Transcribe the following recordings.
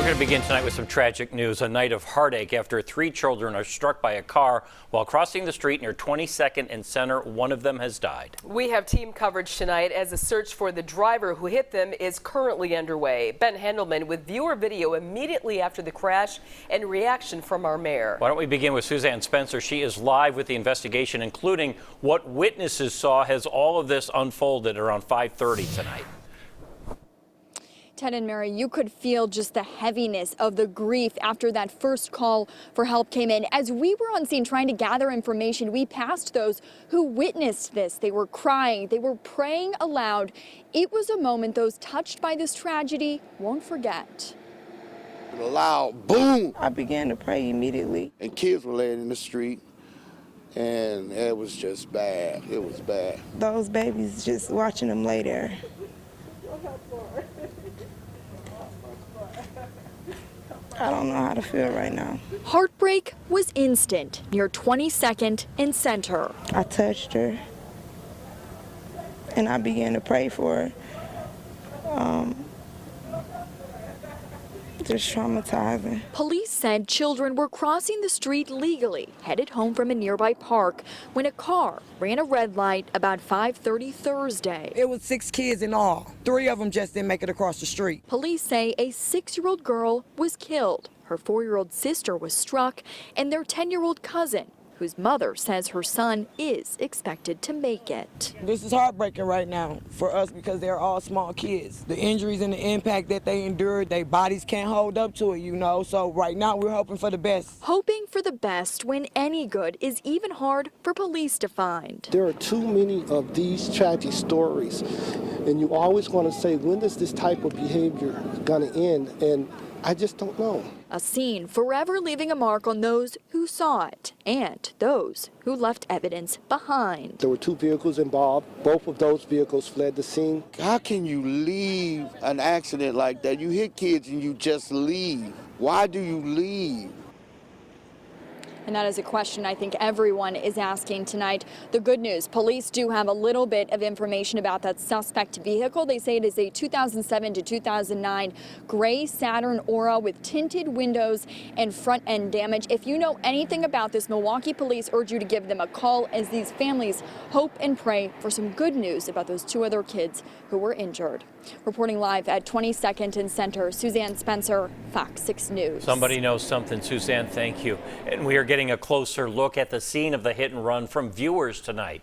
We're going to begin tonight with some tragic news. A night of heartache after 3 children are struck by a car while crossing the street near 22nd and Center. One of them has died. We have team coverage tonight as a search for the driver who hit them is currently underway. Ben Handelman with viewer video immediately after the crash and reaction from our mayor. Why don't we begin with Suzanne Spencer? She is live with the investigation, including what witnesses saw as all of this unfolded around 5:30 tonight. Ted and Mary, you could feel just the heaviness of the grief after that first call for help came in. As we were on scene trying to gather information, we passed those who witnessed this. They were crying, they were praying aloud. It was a moment those touched by this tragedy won't forget. A loud boom. I began to pray immediately. And kids were laying in the street, and it was just bad. It was bad. Those babies, just watching them lay there. I don't know how to feel right now. Heartbreak was instant near 22nd and Center. I touched her, and I began to pray for her. Just traumatizing. Police said children were crossing the street legally, headed home from a nearby park, when a car ran a red light about 5:30 Thursday. It was 6 kids in all. 3 of them just didn't make it across the street. Police say a 6-year-old girl was killed. Her 4-year-old sister was struck, and their 10-year-old cousin, whose mother says her son is expected to make it. This is heartbreaking right now for us because they're all small kids. The injuries and the impact that they endured, their bodies can't hold up to it, you know. So right now we're hoping for the best. Hoping for the best when any good is even hard for police to find. There are too many of these tragic stories, and you always want to say, when is this type of behavior going to end? And I just don't know. A scene forever leaving a mark on those who saw it and those who left evidence behind. There were 2 vehicles involved. Both of those vehicles fled the scene. How can you leave an accident like that? You hit kids and you just leave. Why do you leave? And that is a question I think everyone is asking tonight. The good news, police do have a little bit of information about that suspect vehicle. They say it is a 2007 to 2009 gray Saturn Aura with tinted windows and front end damage. If you know anything about this, Milwaukee police urge you to give them a call as these families hope and pray for some good news about those 2 other kids who were injured. Reporting live at 22nd and Center, Suzanne Spencer, Fox 6 News. Somebody knows something, Suzanne. Thank you. And we are getting a closer look at the scene of the hit and run from viewers tonight.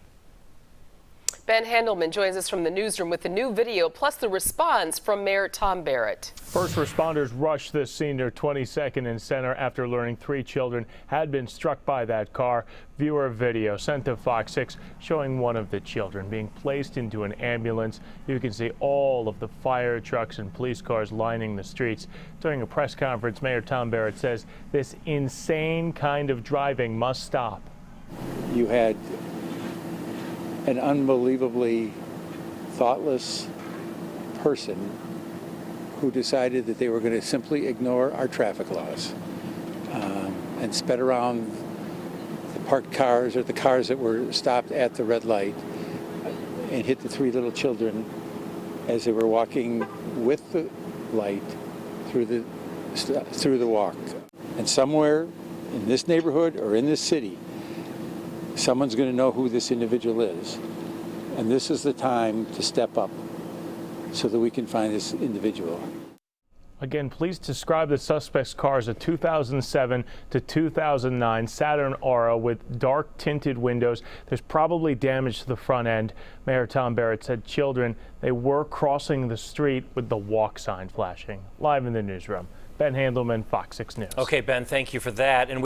Ben Handelman joins us from the newsroom with the new video, plus the response from Mayor Tom Barrett. First responders rushed this scene near 22nd and Center after learning 3 children had been struck by that car. Viewer video sent to Fox 6 showing one of the children being placed into an ambulance. You can see all of the fire trucks and police cars lining the streets. During a press conference, Mayor Tom Barrett says this insane kind of driving must stop. You had an unbelievably thoughtless person who decided that they were going to simply ignore our traffic laws and sped around the parked cars or the cars that were stopped at the red light and hit the 3 little children as they were walking with the light through the walk. And somewhere in this neighborhood or in this city, someone's going to know who this individual is. And this is the time to step up so that we can find this individual. Again, please describe the suspect's car as a 2007 to 2009 Saturn Aura with dark tinted windows. There's probably damage to the front end. Mayor Tom Barrett said children, they were crossing the street with the walk sign flashing. Live in the newsroom, Ben Handelman, Fox 6 News. Okay, Ben, thank you for that. And